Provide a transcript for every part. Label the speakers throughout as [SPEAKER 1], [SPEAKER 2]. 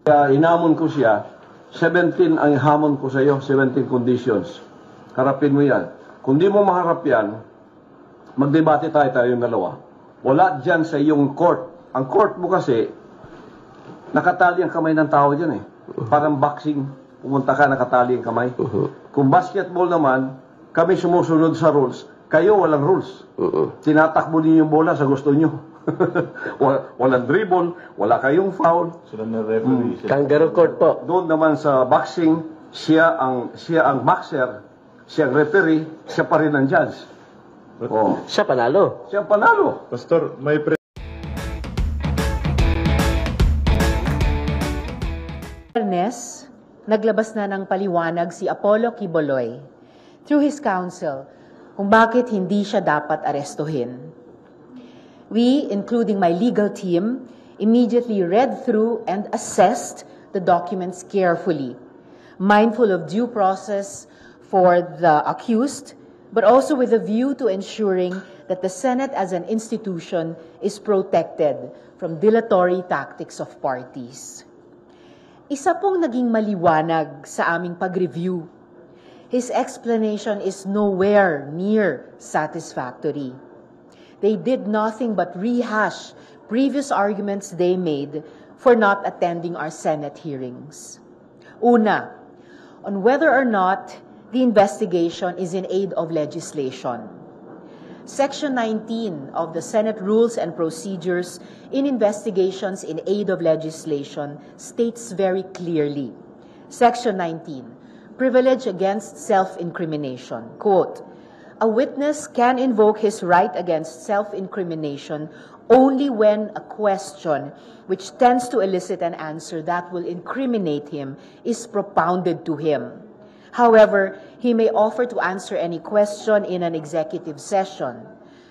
[SPEAKER 1] Kaya hinamon ko siya, 17 ang hamon ko sa iyo, 17 conditions. Harapin mo yan. Kung di mo maharap yan, magdebate tayong dalawa. Wala dyan sa iyong court. Ang court mo kasi, nakatali ang kamay ng tao dyan eh. Parang boxing, pumunta ka, nakatali ang kamay. Kung basketball naman, kami sumusunod sa rules. Kayo walang rules. Tinatakbo ninyo yung bola sa gusto nyo. Walang dribble, wala kayong foul.
[SPEAKER 2] Sila na referee.
[SPEAKER 3] Kangaroo court po.
[SPEAKER 1] Doon naman sa boxing, siya ang boxer, siya ang referee, siya pa rin ang judge. Oh.
[SPEAKER 3] Siya panalo.
[SPEAKER 1] Siya ang panalo.
[SPEAKER 2] Pastor, may
[SPEAKER 4] Ernest, naglabas na ng paliwanag si Apollo Quiboloy through his counsel kung bakit hindi siya dapat arestuhin. We, including my legal team, immediately read through and assessed the documents carefully, mindful of due process for the accused, but also with a view to ensuring that the Senate as an institution is protected from dilatory tactics of parties. Isa pong naging maliwanag sa aming pag-review. His explanation is nowhere near satisfactory. They did nothing but rehash previous arguments they made for not attending our Senate hearings. Una, on whether or not the investigation is in aid of legislation. Section 19 of the Senate Rules and Procedures in investigations in aid of legislation states very clearly, Section 19, privilege against self-incrimination, quote, a witness can invoke his right against self-incrimination only when a question which tends to elicit an answer that will incriminate him is propounded to him. However, he may offer to answer any question in an executive session.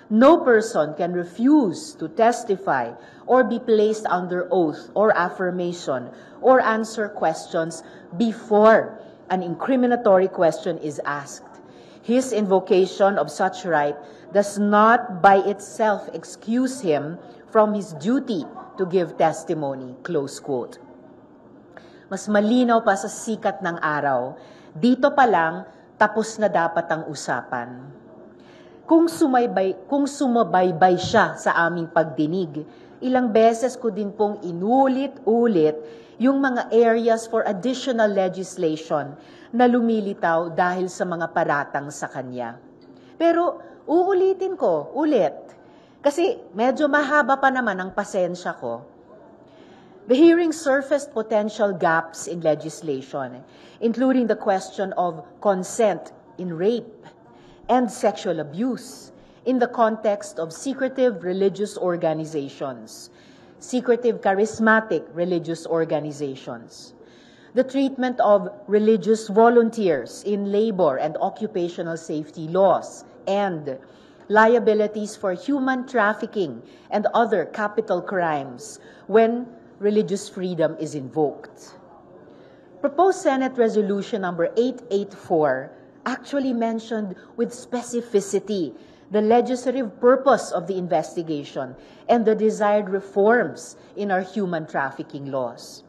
[SPEAKER 4] No person can refuse to testify or be placed under oath or affirmation or answer questions before an incriminatory question is asked. His invocation of such right does not by itself excuse him from his duty to give testimony, close quote. Mas malinaw pa sa sikat ng araw, dito pa lang tapos na dapat ang usapan. Kung sumabaybay siya sa aming pagdinig, ilang beses ko din pong inulit-ulit yung mga areas for additional legislation na lumilitaw dahil sa mga paratang sa kanya. Pero uulitin ko ulit kasi medyo mahaba pa naman ang pasensya ko. The hearing surfaced potential gaps in legislation, including the question of consent in rape and sexual abuse in the context of secretive religious organizations, secretive charismatic religious organizations, the treatment of religious volunteers in labor and occupational safety laws, and liabilities for human trafficking and other capital crimes when religious freedom is invoked. Proposed Senate Resolution number 884 actually mentioned with specificity the legislative purpose of the investigation and the desired reforms in our human trafficking laws.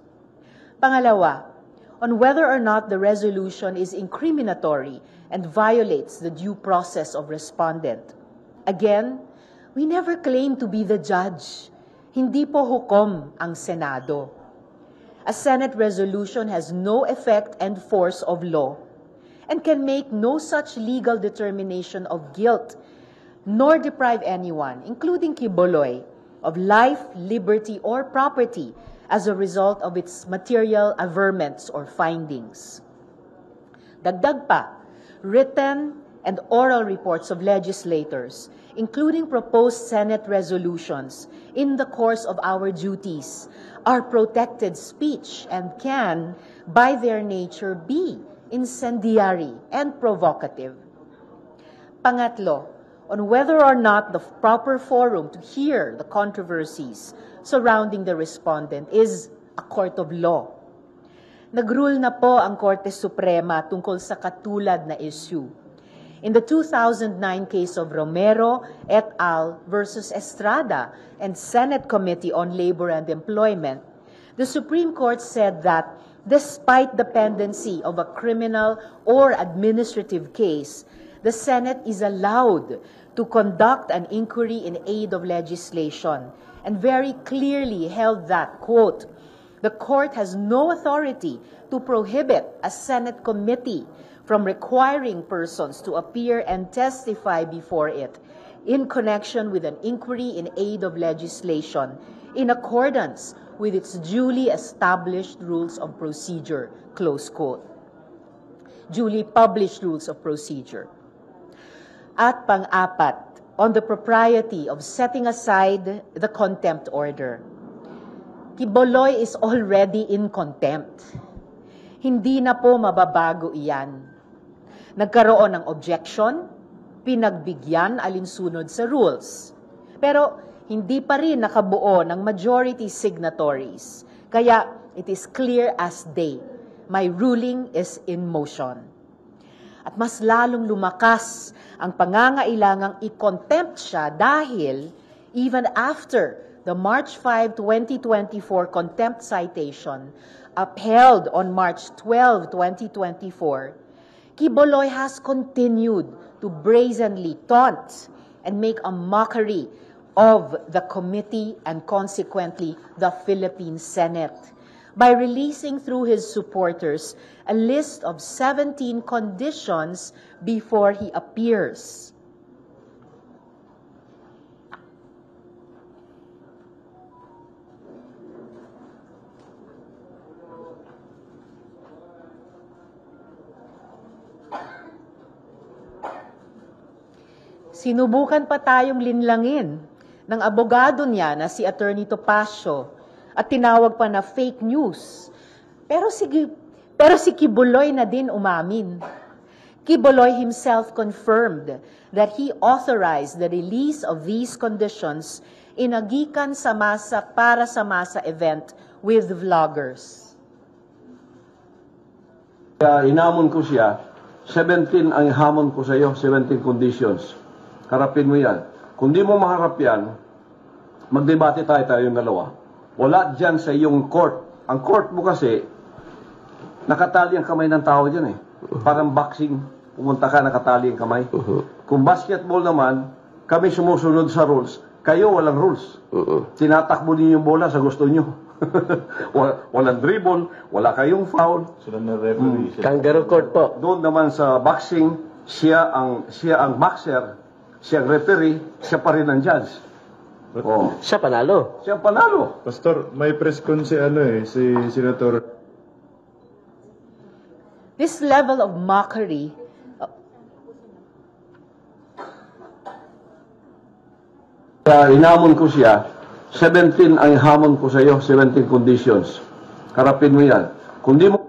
[SPEAKER 4] Pangalawa, on whether or not the resolution is incriminatory and violates the due process of respondent. Again, we never claim to be the judge. Hindi po hukom ang Senado. A Senate resolution has no effect and force of law and can make no such legal determination of guilt nor deprive anyone, including Quiboloy, of life, liberty, or property as a result of its material averments or findings. Dagdag pa, written and oral reports of legislators, including proposed Senate resolutions, in the course of our duties, are protected speech and can, by their nature, be incendiary and provocative. Pangatlo, on whether or not the proper forum to hear the controversies surrounding the respondent is a court of law. Nagrule na po ang Korte Suprema tungkol sa katulad na issue. In the 2009 case of Romero et al. Versus Estrada and Senate Committee on Labor and Employment, the Supreme Court said that despite the pendency of a criminal or administrative case, the Senate is allowed to conduct an inquiry in aid of legislation, and very clearly held that, quote, the court has no authority to prohibit a Senate committee from requiring persons to appear and testify before it in connection with an inquiry in aid of legislation in accordance with its duly established rules of procedure, close quote. Duly published rules of procedure. At pang-apat, on the propriety of setting aside the contempt order. Quiboloy is already in contempt. Hindi na po mababago iyan. Nagkaroon ng objection, pinagbigyan alinsunod sa rules. Pero hindi pa rin nakabuo ng majority signatories. Kaya it is clear as day. My ruling is in motion. At mas lalong lumakas ang pangangailangang i-contempt siya dahil even after the March 5, 2024 contempt citation upheld on March 12, 2024, Quiboloy has continued to brazenly taunt and make a mockery of the committee and consequently the Philippine Senate by releasing through his supporters a list of 17 conditions before he appears. Sinubukan pa tayong linlangin ng abogado niya na si Attorney Topacio at tinawag pa na fake news. Pero si Quiboloy na din umamin. Quiboloy himself confirmed that he authorized the release of these conditions in a Gikan sa Masa para sa Masa event with vloggers.
[SPEAKER 1] Hinamon ko siya, 17 ang hamon ko sa iyo, 17 conditions. Harapin mo yan. Kung di mo maharap yan, magdebate tayo yung dalawa. Wala dyan sa iyong court. Ang court mo kasi, nakatali ang kamay ng tao dyan eh. Parang boxing, pumunta ka, nakatali ang kamay. Kung basketball naman, kami sumusunod sa rules. Kayo walang rules. Tinatakbo niyo yung bola sa gusto niyo. Walang dribble, wala kayong foul.
[SPEAKER 2] Sila na referee.
[SPEAKER 3] Kangaroo court po.
[SPEAKER 1] Doon naman sa boxing, siya ang boxer, siya ang referee, siya pa rin ang judge. Oh.
[SPEAKER 3] Siya panalo.
[SPEAKER 1] Siya panalo.
[SPEAKER 2] Pastor, may press con si si Senator.
[SPEAKER 4] This level of mockery
[SPEAKER 1] Hinamon ko siya, 17 ang hamon ko sa iyo, 17 conditions. Harapin mo yan. Kung di mo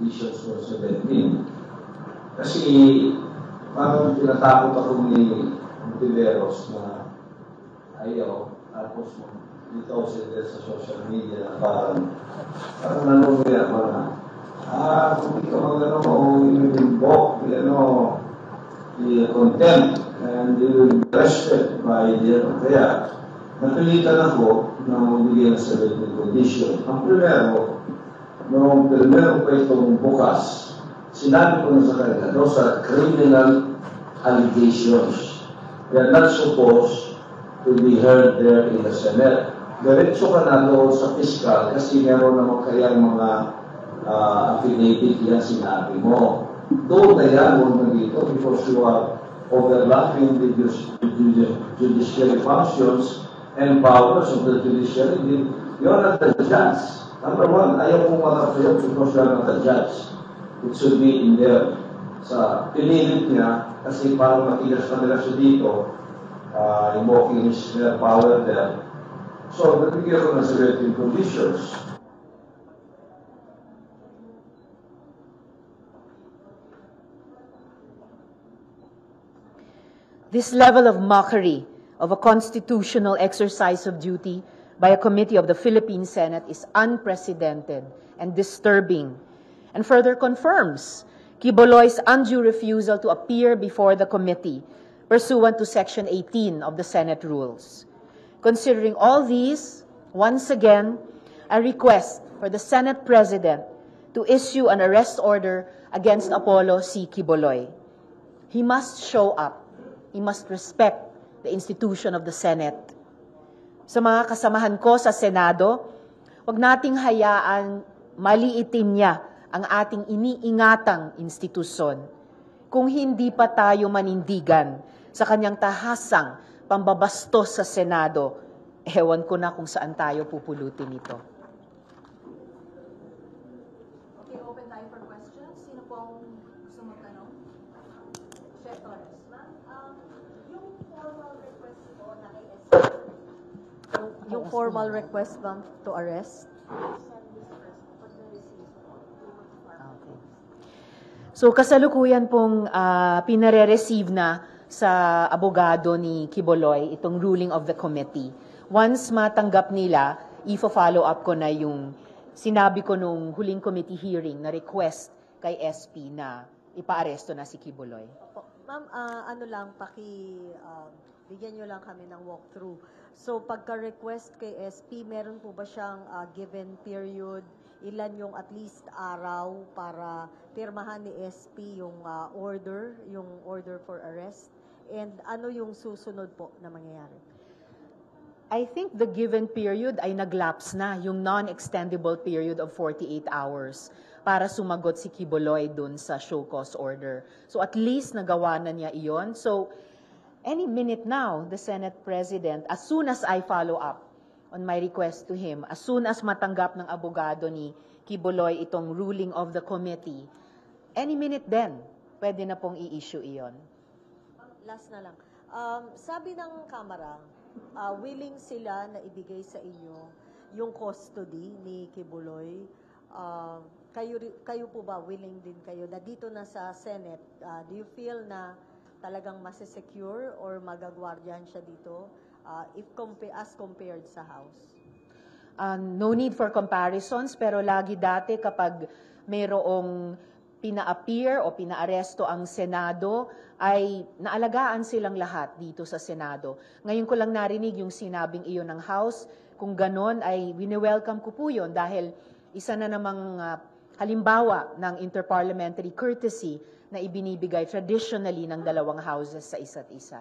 [SPEAKER 5] conditions for 17. Kasi parang tinatakot ako ni Montiveros na ayaw, tapos dito sila sa social media na parang nanonood yan mga kung di ka mag-ano, invoke, the contempt and you will be arrested by the kaya napilitan ako na magbigay ng 17 condition. Ang primero pa itong bukas, sinabi ko na sa kanila, those are criminal allegations. They are not supposed to be heard there in the Senate. Diretso ka na doon sa fiscal kasi meron naman kayang mga affidavit yan sinabi mo. Doon na yan, huwag na dito because you are overlapping the judiciary functions and powers of the judiciary. You are not the judge. Number one, ayaw kong makapayot because you are not the judge. It should be in there. Sa pinilit niya, kasi parang matigas na nila siya dito, invoking his power there. So, nabigyan ko ng 17 conditions.
[SPEAKER 4] This level of mockery of a constitutional exercise of duty by a committee of the Philippine Senate is unprecedented and disturbing, and further confirms Quiboloy's undue refusal to appear before the committee pursuant to Section 18 of the Senate Rules. Considering all these, once again, I request for the Senate President to issue an arrest order against Apollo C. Quiboloy. He must show up. He must respect the institution of the Senate. Sa mga kasamahan ko sa Senado, huwag nating hayaan maliitin niya ang ating iniingatang institusyon. Kung hindi pa tayo manindigan sa kanyang tahasang pambabastos sa Senado, ewan ko na kung saan tayo pupulutin ito.
[SPEAKER 3] Okay, open time for questions. Sino pong gusto magtanong? Chef Torres. Ma'am, yung formal request po na kay SP, yung formal request bang to arrest?
[SPEAKER 4] Okay. So kasalukuyan pong pinare-receive na sa abogado ni Quiboloy itong ruling of the committee. Once matanggap nila, i-follow up ko na yung sinabi ko nung huling committee hearing na request kay SP na ipa-aresto na si Quiboloy.
[SPEAKER 3] Opo. Ma'am, ano lang, bigyan nyo lang kami ng walkthrough. So, pagka-request kay SP, meron po ba siyang given period? Ilan yung at least araw para pirmahan ni SP yung order for arrest? And ano yung susunod po na mangyayari?
[SPEAKER 4] I think the given period ay naglapse na, yung non-extendable period of 48 hours para sumagot si Quiboloy dun sa show cause order. So at least nagawa na niya iyon. So any minute now, the Senate President, as soon as I follow up on my request to him, as soon as matanggap ng abogado ni Quiboloy itong ruling of the committee, any minute then, pwede na pong i-issue iyon.
[SPEAKER 3] Last na lang. Sabi ng Kamara, willing sila na ibigay sa inyo yung custody ni Quiboloy. Kayo po ba, willing din kayo na dito na sa Senate, do you feel na talagang masisecure or magagwardiyan siya dito as compared sa House?
[SPEAKER 4] No need for comparisons, pero lagi dati kapag mayroong pina-appear o pina-aresto ang Senado, ay naalagaan silang lahat dito sa Senado. Ngayon ko lang narinig yung sinabing iyon ng House. Kung ganon, ay wini-welcome ko po yun dahil isa na namang halimbawa ng interparliamentary courtesy na ibinibigay traditionally ng dalawang houses sa isa't isa.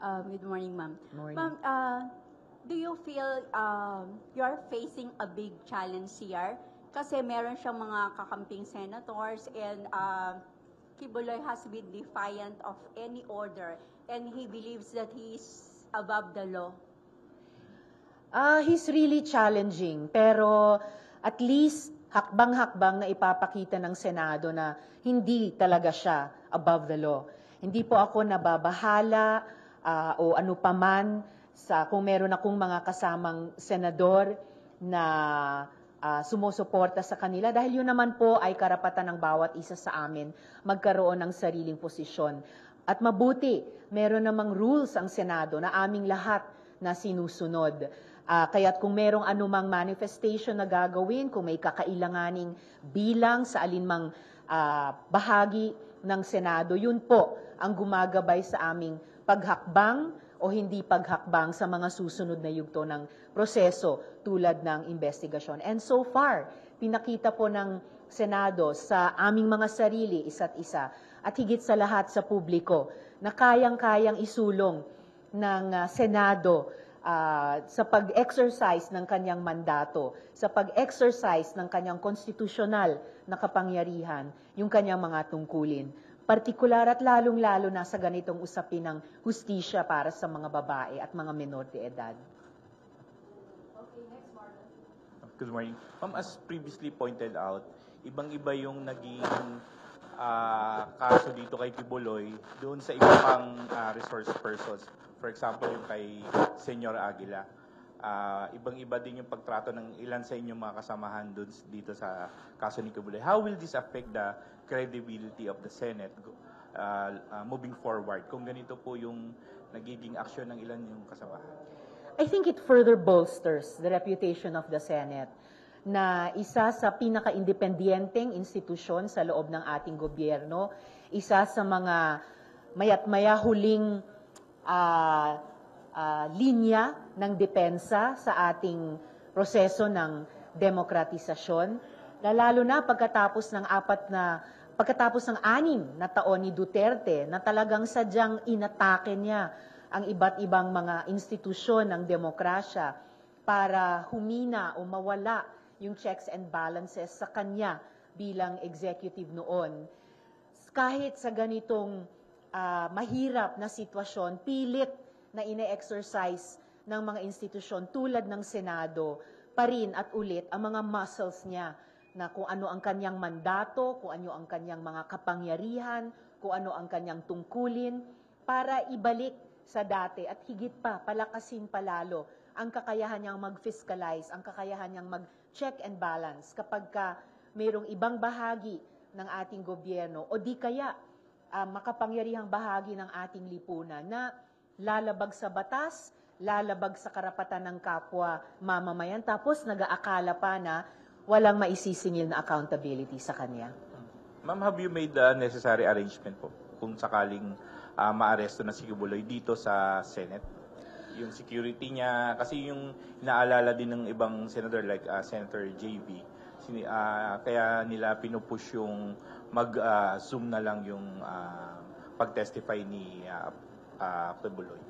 [SPEAKER 6] Good morning, ma'am.
[SPEAKER 4] Morning.
[SPEAKER 6] Ma'am, do you feel you're facing a big challenge here? Kasi meron siyang mga kakamping senators and Quiboloy has been defiant of any order and he believes that he's above the law.
[SPEAKER 4] He's really challenging, pero at least hakbang-hakbang na ipapakita ng Senado na hindi talaga siya above the law. Hindi po ako nababahala o ano paman sa kung meron akong mga kasamang senador na sumusuporta sa kanila dahil yun naman po ay karapatan ng bawat isa sa amin magkaroon ng sariling posisyon. At mabuti, meron namang rules ang Senado na aming lahat na sinusunod. Kaya't kung merong anumang manifestation na gagawin, kung may kakailanganing bilang sa alinmang bahagi ng Senado, yun po ang gumagabay sa aming paghakbang o hindi paghakbang sa mga susunod na yugto ng proseso tulad ng investigasyon. And so far, pinakita po ng Senado sa aming mga sarili, isa't isa, at higit sa lahat sa publiko, na kayang-kayang isulong ng Senado sa pag-exercise ng kanyang mandato, sa pag-exercise ng kanyang konstitusyonal na kapangyarihan, yung kanyang mga tungkulin. Partikular at lalong-lalo na sa ganitong usapin ng hustisya para sa mga babae at mga menor de edad.
[SPEAKER 3] Okay, next, Marlon.
[SPEAKER 7] Good morning. Ma'am, as previously pointed out, ibang-iba yung naging kaso dito kay Quiboloy doon sa iba pang resource persons. For example, yung kay Senyor Aguila. Ibang-iba din yung pagtrato ng ilan sa inyong mga kasamahan dito sa kaso ni Quiboloy. How will this affect the credibility of the Senate moving forward kung ganito po yung nagiging aksyon ng ilan yung kasamahan?
[SPEAKER 4] I think it further bolsters the reputation of the Senate na isa sa pinaka-independenteng institusyon sa loob ng ating gobyerno, isa sa mga maya't maya huling linya ng depensa sa ating proseso ng demokratisasyon, lalo na pagkatapos ng 6 na taon ni Duterte na talagang sadyang inatake niya ang iba't ibang mga institusyon ng demokrasya para humina o mawala yung checks and balances sa kanya bilang executive noon. Kahit sa ganitong mahirap na sitwasyon, pilit na ine-exercise ng mga institusyon tulad ng Senado pa rin at ulit ang mga muscles niya na kung ano ang kanyang mandato, kung ano ang kanyang mga kapangyarihan, kung ano ang kanyang tungkulin para ibalik sa dati at higit pa, palakasin palalo ang kakayahan niyang mag-fiscalize, ang kakayahan niyang mag-check and balance kapag mayroong ibang bahagi ng ating gobyerno o di kaya makapangyarihang bahagi ng ating lipunan na lalabag sa batas, lalabag sa karapatan ng kapwa mamamayan, tapos nag-aakala pa na walang maisisingil na accountability sa kanya.
[SPEAKER 7] Ma'am, have you made the necessary arrangement po kung sakaling maaresto na si Kibuloy dito sa Senate? Yung security niya, kasi yung naalala din ng ibang senador like Senator JV, kaya nila pinupush yung mag-zoom na lang yung pag-testify ni Kibuloy.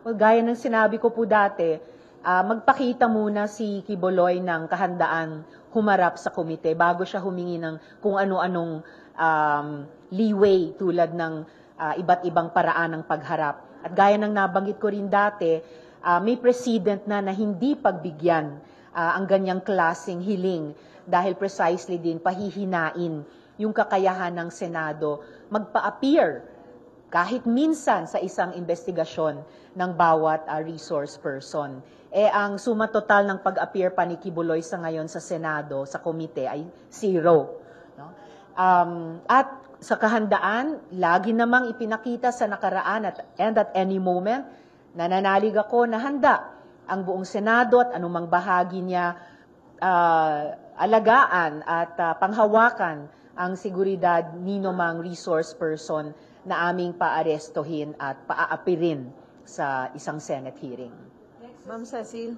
[SPEAKER 4] Well, gaya ng sinabi ko po dati, magpakita muna si Kibuloy ng kahandaan humarap sa komite bago siya humingi ng kung ano-anong leeway tulad ng iba't ibang paraan ng pagharap. At gaya ng nabanggit ko rin dati, may precedent na hindi pagbigyan ang ganyang klaseng hiling dahil precisely din pahihinain yung kakayahan ng Senado magpa-appear kahit minsan sa isang investigasyon ng bawat resource person. Ang suma total ng pag-appear pa ni Kibuloy sa ngayon sa Senado, sa komite, ay 0. No? At sa kahandaan, lagi namang ipinakita sa nakaraan and at any moment, nananalig ako na handa ang buong Senado at anumang bahagi niya alagaan at panghawakan ang seguridad ninumang resource person na aming paarestohin at paaapirin sa isang Senate hearing.
[SPEAKER 8] Ma'am Cecil,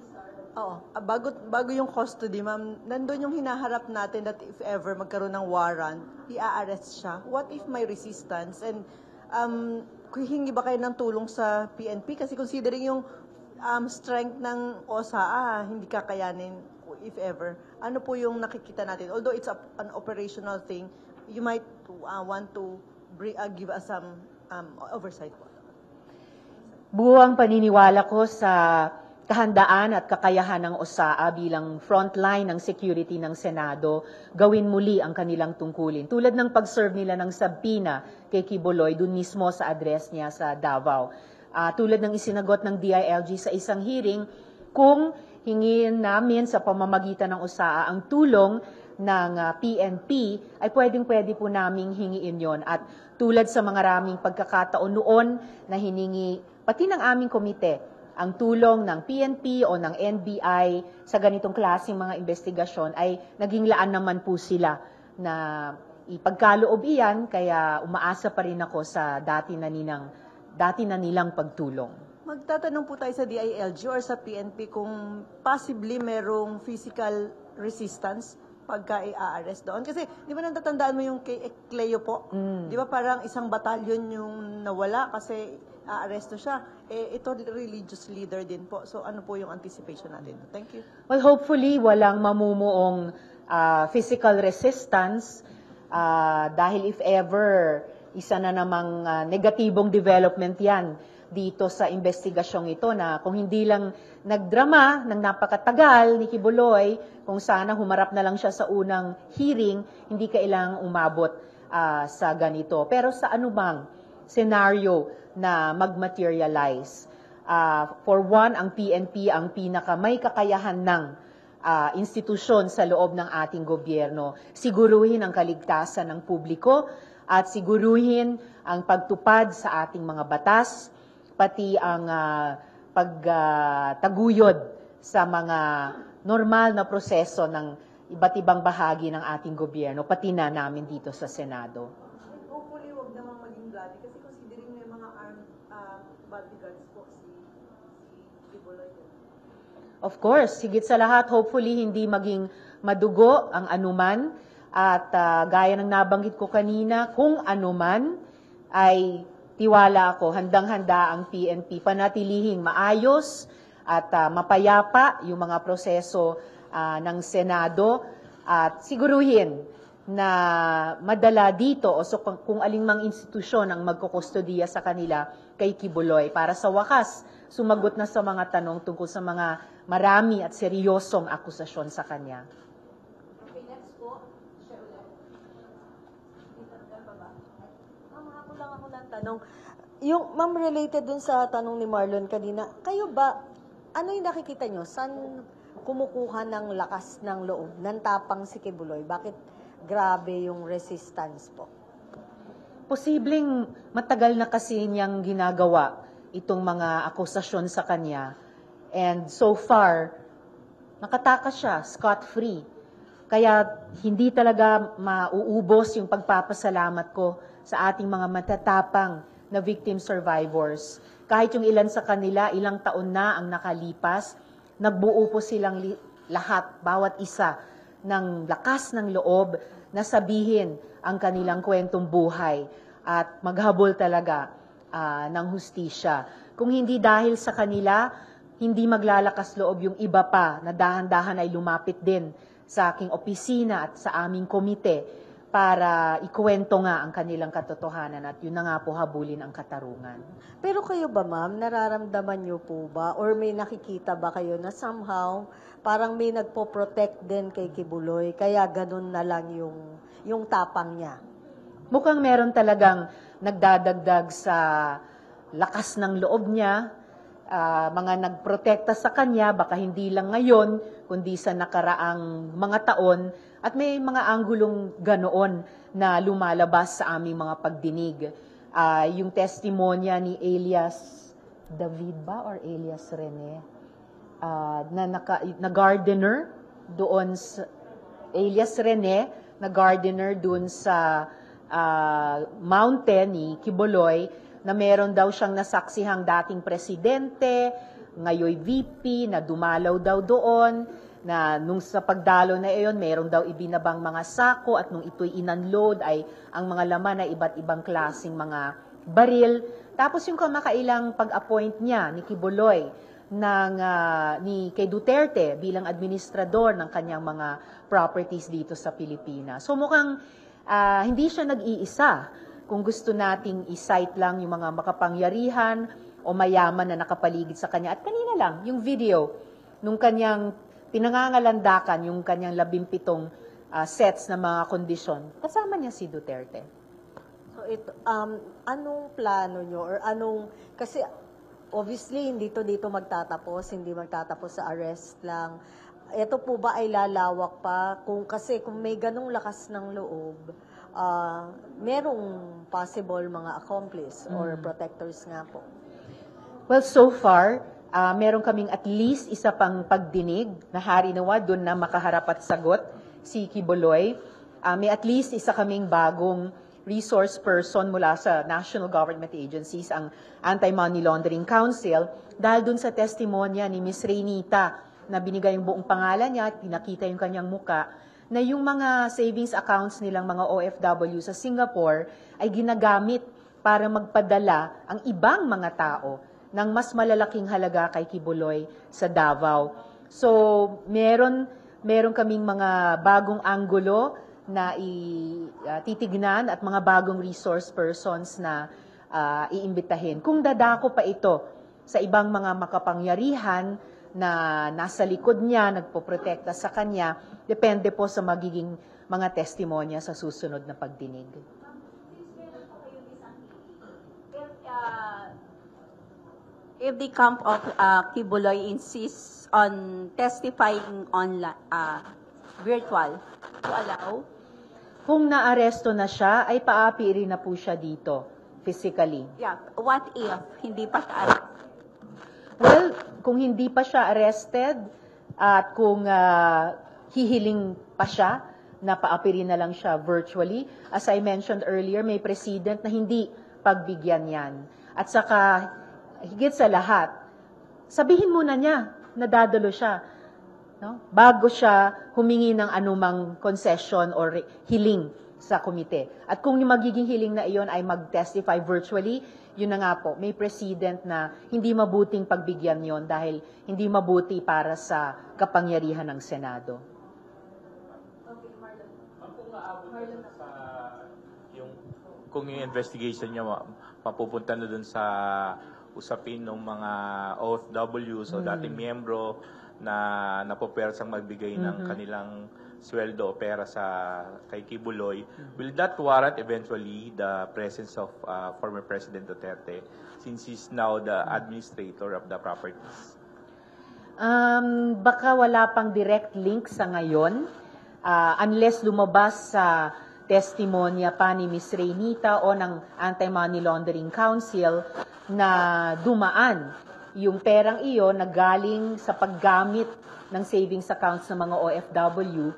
[SPEAKER 8] bago yung custody, ma'am, nandun yung hinaharap natin that if ever magkaroon ng warrant, i-arrest siya. What if may resistance? And hingi ba kayo ng tulong sa PNP? Kasi considering yung strength ng OSA, hindi kakayanin if ever. Ano po yung nakikita natin? Although it's an operational thing, you might want to give us some oversight po.
[SPEAKER 4] Buwang paniniwala ko sa kahandaan at kakayahan ng OSAA bilang frontline ng security ng Senado, gawin muli ang kanilang tungkulin. Tulad ng pag-serve nila ng subpoena kay Kibuloy dun mismo sa address niya sa Davao. Tulad ng isinagot ng DILG sa isang hearing, kung hingin namin sa pamamagitan ng OSAA ang tulong ng PNP, ay pwedeng-pwede po naming hingiin yon. At tulad sa mga raming pagkakataon noon na hiningi, pati ng aming komite, ang tulong ng PNP o ng NBI sa ganitong klaseng mga investigasyon ay naging laan naman po sila na ipagkaloob iyan, kaya umaasa pa rin ako sa dati na nilang pagtulong.
[SPEAKER 8] Magtatanong po tayo sa DILG or sa PNP kung possibly merong physical resistance pagka i-arrest doon. Kasi di ba natatandaan mo yung kay Cleo po? Di ba parang isang batalyon yung nawala kasi aaresto siya. Ito religious leader din po. So ano po yung anticipation natin? Thank you.
[SPEAKER 4] Well, hopefully walang mamumuong physical resistance dahil if ever isa na namang negatibong development yan dito sa investigasyong ito na kung hindi lang nagdrama ng napakatagal ni Kibuloy, kung sana humarap na lang siya sa unang hearing, hindi kailangang umabot sa ganito. Pero sa anumang scenario na mag-materialize, for one, ang PNP ang may kakayahan ng institusyon sa loob ng ating gobyerno. Siguruhin ang kaligtasan ng publiko at siguruhin ang pagtupad sa ating mga batas, pati ang pagtaguyod sa mga normal na proseso ng iba't ibang bahagi ng ating gobyerno, pati na namin dito sa Senado.
[SPEAKER 8] Hopefully, huwag namang maging bloody kasi considering may mga armed bodyguards po si Kibuloy.
[SPEAKER 4] Of course, higit sa lahat, hopefully hindi maging madugo ang anuman at gaya ng nabanggit ko kanina, kung anuman ay tiwala ako, handang-handa ang PNP panatilihing maayos at mapayapa yung mga proseso ng Senado at siguruhin na madala dito o so kung alingmang institusyon ang magkukustodiya sa kanila kay Kibuloy para sa wakas sumagot na sa mga tanong tungkol sa mga marami at seryosong akusasyon sa kanya.
[SPEAKER 3] Okay, next po. Ma'am, ako lang ako ng tanong. Yung, ma'am, related dun sa tanong ni Marlon kanina, kayo ba, ano yung nakikita nyo? Saan kumukuha ng lakas ng loob, ng tapang si Kibuloy? Bakit grabe yung resistance po?
[SPEAKER 4] Posibleng matagal na kasi niyang ginagawa itong mga akusasyon sa kanya. And so far, nakatakas siya, scot-free. Kaya hindi talaga mauubos yung pagpapasalamat ko sa ating mga matatapang na victim survivors. Kahit yung ilan sa kanila, ilang taon na ang nakalipas, nagbuo po silang lahat, bawat isa, ng lakas ng loob na sabihin ang kanilang kwentong buhay at maghabol talaga ng hustisya. Kung hindi dahil sa kanila, hindi maglalakas loob yung iba pa na dahan-dahan ay lumapit din sa aking opisina at sa aming komite para ikuwento nga ang kanilang katotohanan at yun na nga po habulin ang katarungan.
[SPEAKER 3] Pero kayo ba, ma'am, nararamdaman nyo po ba or may nakikita ba kayo na somehow parang may nagpo-protect din kay Kibuloy kaya ganun na lang yung tapang niya?
[SPEAKER 4] Mukhang meron talagang nagdadagdag sa lakas ng loob niya, mga nagprotekta sa kanya, baka hindi lang ngayon, kundi sa nakaraang mga taon, at may mga anggulong ganoon na lumalabas sa aming mga pagdinig. Yung testimonya ni Elias David ba or Elias Rene, na gardener doon sa Elias Rene, na gardener doon sa mountain ni Kibuloy, na meron daw siyang nasaksihang dating presidente, ngayon VP, na dumalaw daw doon, na nung sa pagdalo na iyon, meron daw ibinabang mga sako at nung ito'y inunload ay ang mga laman ay iba't ibang klaseng mga baril. Tapos yung kamakailang pag-appoint niya ni Kibuloy kay Duterte bilang administrador ng kanyang mga properties dito sa Pilipinas. So mukhang hindi siya nag-iisa. Kung gusto nating i-cite lang yung mga makapangyarihan o mayaman na nakapaligid sa kanya. At kanina lang, yung video, nung kanyang pinangangalandakan, yung kanyang 17 sets na mga kondisyon, kasama niya si Duterte.
[SPEAKER 3] So anong plano nyo or kasi obviously hindi dito magtatapos, hindi magtatapos sa arrest lang. Ito po ba ay lalawak pa? Kasi kung may ganong lakas ng loob, merong possible mga accomplice or protectors nga po.
[SPEAKER 4] Well, so far, meron kaming at least isa pang pagdinig na harinawa doon na makaharap at sagot si Kibuloy. May at least isa kaming bagong resource person mula sa national government agencies, ang Anti-Money Laundering Council, dahil doon sa testimonya ni Ms. Reynita na binigay yung buong pangalan niya at pinakita yung kanyang muka, na yung mga savings accounts nilang mga OFW sa Singapore ay ginagamit para magpadala ang ibang mga tao ng mas malalaking halaga kay Kibuloy sa Davao. So, meron kaming mga bagong anggulo na titignan at mga bagong resource persons na iimbitahin. Kung dadako pa ito sa ibang mga makapangyarihan na nasa likod niya, nagpoprotekta sa kanya, depende po sa magiging mga testimonya sa susunod na pagdinig.
[SPEAKER 6] If the camp of Kibuloy insists on testifying online, virtual, to allow?
[SPEAKER 4] Kung naaresto na siya, ay paapiri na po siya dito, physically.
[SPEAKER 6] Yeah, what if hindi pa siya arrested?
[SPEAKER 4] Well, kung hindi pa siya arrested at kung hihiling pa siya, na paapiri na lang siya virtually, as I mentioned earlier, may precedent na hindi pagbigyan yan. At saka, higit sa lahat, sabihin muna niya na dadalo siya, no? Bago siya humingi ng anumang concession or hiling sa komite. At kung yung magiging hiling na iyon ay mag-testify virtually, yun na nga po, may precedent na hindi mabuting pagbigyan yon dahil hindi mabuti para sa kapangyarihan ng Senado.
[SPEAKER 7] Kung yung investigation niya mapupunta na dun sa usapin ng mga OFWs o dating miyembro na napopersang magbigay ng kanilang sweldo o pera sa kay Kibuloy, will that warrant eventually the presence of former President Duterte since he's now the administrator of the properties?
[SPEAKER 4] Baka wala pang direct link sa ngayon unless lumabas sa testimonya pa ni Ms. Reynita o ng Anti-Money Laundering Council na dumaan yung perang iyon na galing sa paggamit ng savings accounts ng mga OFW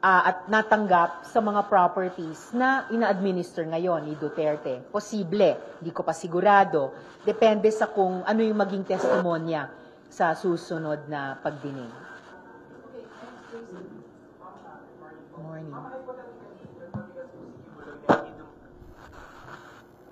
[SPEAKER 4] at natanggap sa mga properties na ina-administer ngayon ni Duterte. Posible, di ko pa sigurado. Depende sa kung ano yung maging testimonya sa susunod na pagdinig. Morning.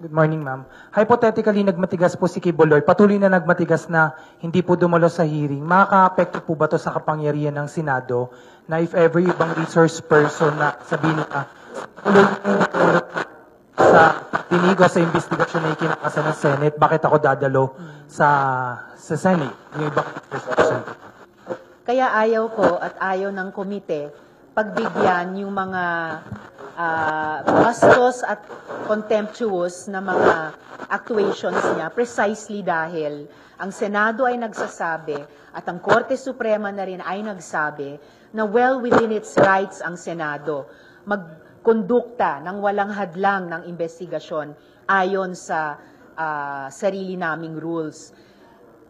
[SPEAKER 9] Good morning, ma'am. Hypothetically, nagmatigas po si Kibuloy. Patuloy na nagmatigas na hindi po dumalo sa hearing. Makaka-apekto po ba to sa kapangyarihan ng Senado na if ever ibang resource person na sabihin na sa tinigo sa investigasyon na ikinakasa ng Senate, bakit ako dadalo sa Senate? Yung ibang resource person.
[SPEAKER 4] Kaya ayaw ko at ayaw ng komite pagbigyan yung mga bastos at contemptuous na mga actuations niya precisely dahil ang Senado ay nagsasabi at ang Korte Suprema na rin ay nagsabi na well within its rights ang Senado magkondukta ng walang hadlang ng investigasyon ayon sa sarili naming rules.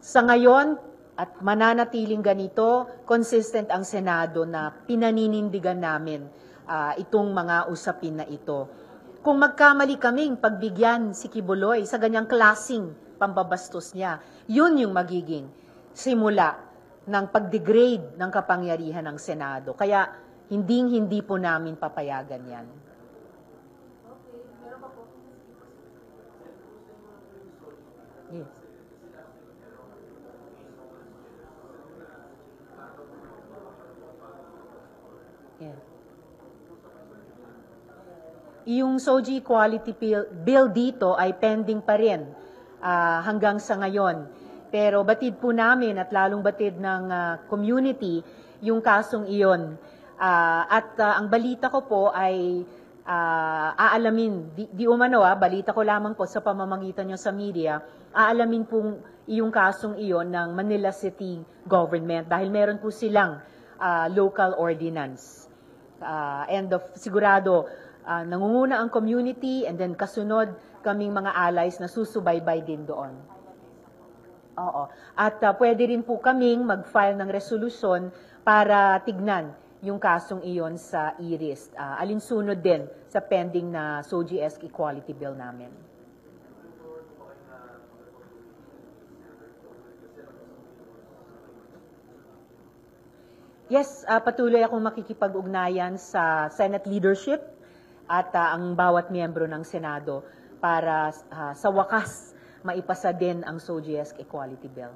[SPEAKER 4] Sa ngayon, at mananatiling ganito, consistent ang Senado na pinaninindigan namin itong mga usapin na ito. Kung magkamali kaming pagbigyan si Kibuloy sa ganyang klasing pambabastos niya, yun yung magiging simula ng pag-degrade ng kapangyarihan ng Senado. Kaya hindi po namin papayagan yan. Yes. Yeah. Yung SOGI Equality Bill dito ay pending pa rin hanggang sa ngayon. Pero batid po namin at lalong batid ng community yung kasong iyon. Ang balita ko po ay aalamin, di umano balita ko lamang po sa pamamagitan nyo sa media, aalamin pong yung kasong iyon ng Manila City Government dahil meron po silang local ordinance. Sigurado, nangunguna ang community and then kasunod kaming mga allies na susubaybay din doon. Oo. At pwede rin po kaming mag-file ng resolusyon para tignan yung kasong iyon sa IRIS. Alinsunod din sa pending na SOGI-esque Equality Bill namin. Yes, patuloy akong makikipag-ugnayan sa Senate leadership at ang bawat miyembro ng Senado para sa wakas maipasa din ang SOGI-esque Equality Bill.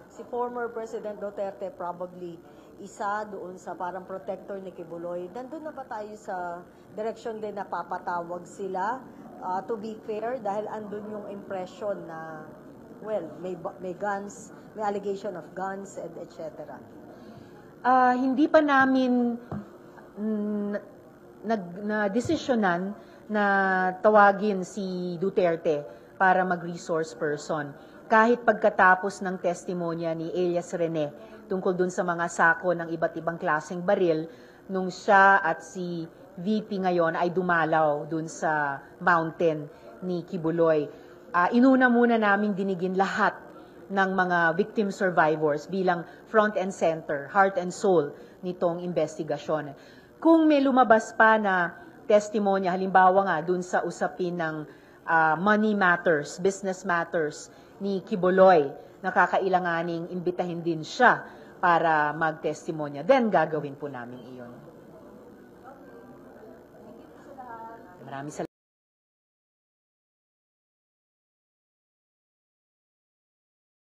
[SPEAKER 3] Si former President Duterte probably isa doon sa parang protector ni Kibuloy. Nandun na ba tayo sa direction din na papatawag sila? To be fair, dahil andun yung impression na, well, may guns, may allegation of guns, and etc.
[SPEAKER 4] Hindi pa namin na-desisyonan na tawagin si Duterte para mag-resource person. Kahit pagkatapos ng testimonya ni Elias Rene tungkol dun sa mga sako ng iba't ibang klaseng baril, nung siya at si VP ngayon ay dumalaw dun sa mountain ni Kibuloy. Inuna muna namin dinigin lahat ng mga victim survivors bilang front and center, heart and soul nitong investigasyon. Kung may lumabas pa na testimonya, halimbawa nga dun sa usapin ng money matters, business matters ni Kibuloy, nakakailanganing imbitahin din siya para mag-testimonya, then gagawin po namin iyon. Maraming salamat.